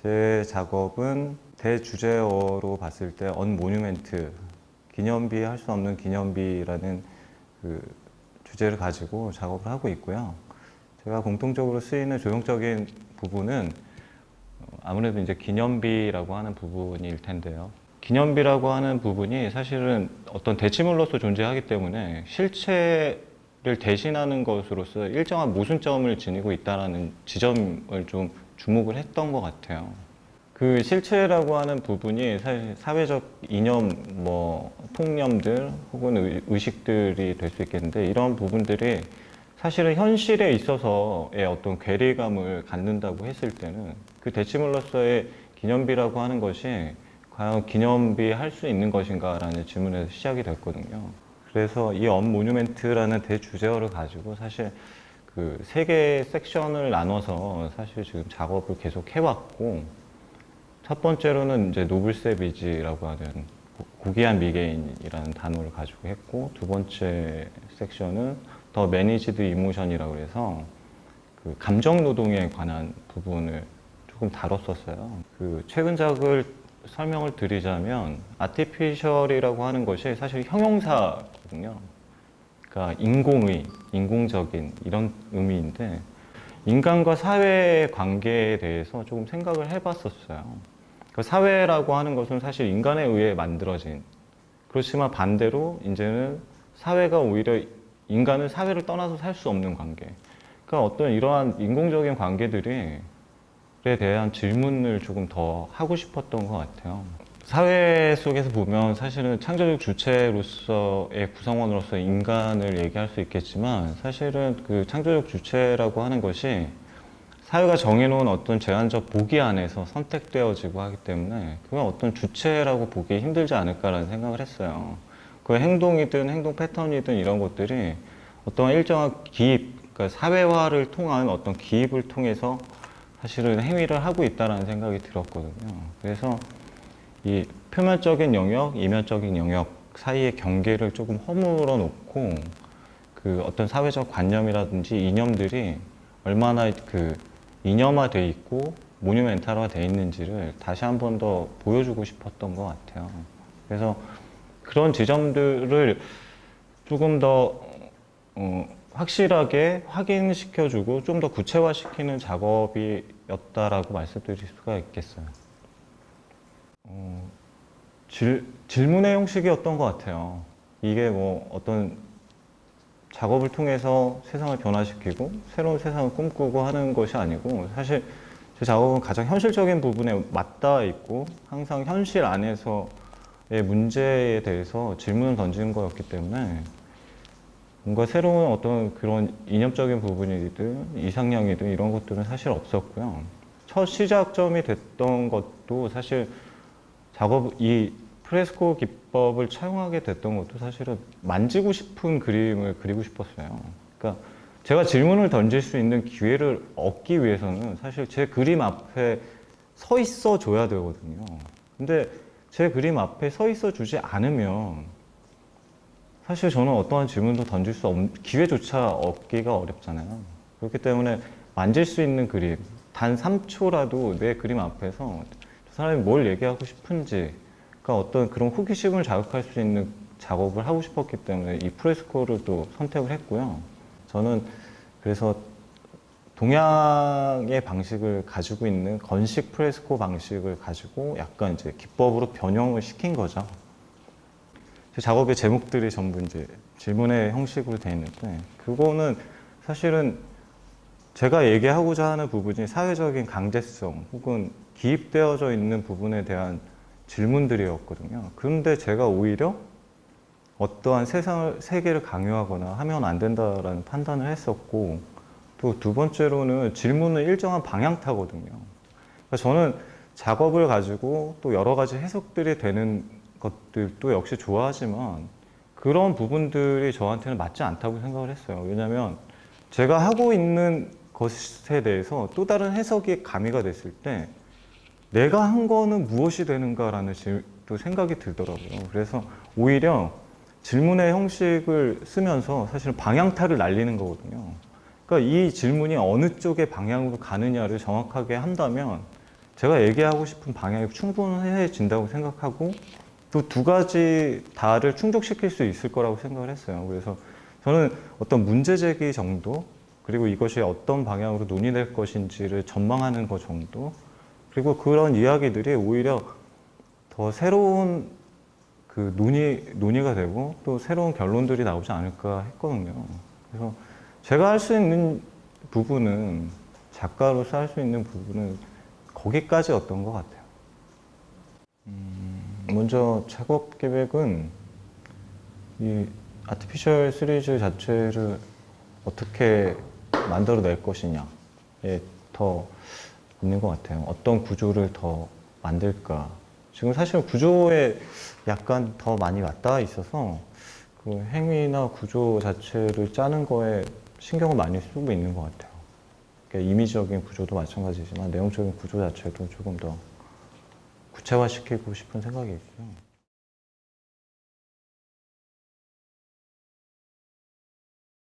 제 작업은 대주제어로 봤을 때 언모뉴멘트, 기념비 할 수 없는 기념비라는 그 주제를 가지고 작업을 하고 있고요. 제가 공통적으로 쓰이는 조형적인 부분은 아무래도 이제 기념비라고 하는 부분일 텐데요. 기념비라고 하는 부분이 사실은 어떤 대치물로서 존재하기 때문에 실체를 대신하는 것으로서 일정한 모순점을 지니고 있다는 지점을 좀 주목을 했던 것 같아요. 그 실체라고 하는 부분이 사실 사회적 이념, 통념들 혹은 의식들이 될 수 있겠는데, 이런 부분들이 사실은 현실에 있어서의 어떤 괴리감을 갖는다고 했을 때는 그 대치물로서의 기념비라고 하는 것이 과연 기념비 할 수 있는 것인가라는 질문에서 시작이 됐거든요. 그래서 이 언모뉴멘트라는 대주제어를 가지고 사실 그 세 개의 섹션을 나눠서 사실 지금 작업을 계속 해왔고, 첫 번째로는 이제 노블 세비지라고 하는 고귀한 미개인이라는 단어를 가지고 했고, 두 번째 섹션은 더 매니지드 이모션이라고 해서 그 감정 노동에 관한 부분을 조금 다뤘었어요. 그 최근작을 설명을 드리자면 아티피셜이라고 하는 것이 사실 형용사거든요. 그러니까 인공의, 인공적인 이런 의미인데, 인간과 사회의 관계에 대해서 조금 생각을 해봤었어요. 그 사회라고 하는 것은 사실 인간에 의해 만들어진, 그렇지만 반대로 이제는 사회가 오히려 인간은 사회를 떠나서 살 수 없는 관계. 그러니까 어떤 이러한 인공적인 관계들에 대한 질문을 조금 더 하고 싶었던 것 같아요. 사회 속에서 보면 사실은 창조적 주체로서의 구성원으로서 인간을 얘기할 수 있겠지만, 사실은 그 창조적 주체라고 하는 것이 사회가 정해놓은 어떤 제한적 보기 안에서 선택되어지고 하기 때문에 그건 어떤 주체라고 보기 힘들지 않을까라는 생각을 했어요. 그 행동이든 행동 패턴이든 이런 것들이 어떤 일정한 기입, 그러니까 사회화를 통한 어떤 기입을 통해서 사실은 행위를 하고 있다는 생각이 들었거든요. 그래서 이 표면적인 영역, 이면적인 영역 사이의 경계를 조금 허물어 놓고 그 어떤 사회적 관념이라든지 이념들이 얼마나 그 이념화돼 있고 모뉴멘탈화돼 있는지를 다시 한 번 더 보여주고 싶었던 것 같아요. 그래서 그런 지점들을 조금 더 확실하게 확인시켜주고 좀 더 구체화시키는 작업이었다라고 말씀드릴 수가 있겠어요. 질문의 형식이었던 것 같아요. 이게 뭐 어떤 작업을 통해서 세상을 변화시키고 새로운 세상을 꿈꾸고 하는 것이 아니고, 사실 제 작업은 가장 현실적인 부분에 맞닿아 있고 항상 현실 안에서의 문제에 대해서 질문을 던지는 거였기 때문에 뭔가 새로운 어떤 그런 이념적인 부분이든 이상향이든 이런 것들은 사실 없었고요. 첫 시작점이 됐던 것도 사실 이 프레스코 기법을 차용하게 됐던 것도 사실은 만지고 싶은 그림을 그리고 싶었어요. 그러니까 제가 질문을 던질 수 있는 기회를 얻기 위해서는 사실 제 그림 앞에 서 있어 줘야 되거든요. 근데 제 그림 앞에 서 있어 주지 않으면 사실 저는 어떠한 질문도 던질 수 없는 기회조차 얻기가 어렵잖아요. 그렇기 때문에 만질 수 있는 그림, 단 3초라도 내 그림 앞에서 저 사람이 뭘 얘기하고 싶은지, 그러니까 어떤 그런 호기심을 자극할 수 있는 작업을 하고 싶었기 때문에 이 프레스코를 또 선택을 했고요. 저는 그래서 동양의 방식을 가지고 있는 건식 프레스코 방식을 가지고 약간 이제 기법으로 변형을 시킨 거죠. 제 작업의 제목들이 전부 이제 질문의 형식으로 되어 있는데, 그거는 사실은 제가 얘기하고자 하는 부분이 사회적인 강제성 혹은 기입되어져 있는 부분에 대한 질문들이었거든요. 그런데 제가 오히려 어떠한 세계를 강요하거나 하면 안 된다라는 판단을 했었고, 또 두 번째로는 질문은 일정한 방향타거든요. 그러니까 저는 작업을 가지고 또 여러 가지 해석들이 되는 것들도 역시 좋아하지만 그런 부분들이 저한테는 맞지 않다고 생각을 했어요. 왜냐하면 제가 하고 있는 것에 대해서 또 다른 해석이 가미가 됐을 때 내가 한 거는 무엇이 되는가라는 또 생각이 들더라고요. 그래서 오히려 질문의 형식을 쓰면서 사실은 방향타를 날리는 거거든요. 그러니까 이 질문이 어느 쪽의 방향으로 가느냐를 정확하게 한다면 제가 얘기하고 싶은 방향이 충분해진다고 생각하고 또 두 가지 다를 충족시킬 수 있을 거라고 생각을 했어요. 그래서 저는 어떤 문제 제기 정도, 그리고 이것이 어떤 방향으로 논의될 것인지를 전망하는 것 정도, 그리고 그런 이야기들이 오히려 더 새로운 그 논의가 되고 또 새로운 결론들이 나오지 않을까 했거든요. 그래서 제가 할 수 있는 부분은, 작가로서 할 수 있는 부분은 거기까지였던 것 같아요. 먼저 작업 계획은 이 아티피셜 시리즈 자체를 어떻게 만들어낼 것이냐에 더 있는 것 같아요. 어떤 구조를 더 만들까. 지금 사실 구조에 약간 더 많이 왔다 있어서 그 행위나 구조 자체를 짜는 거에 신경을 많이 쓰고 있는 것 같아요. 그러니까 이미지적인 구조도 마찬가지지만 내용적인 구조 자체도 조금 더 구체화시키고 싶은 생각이 있고요.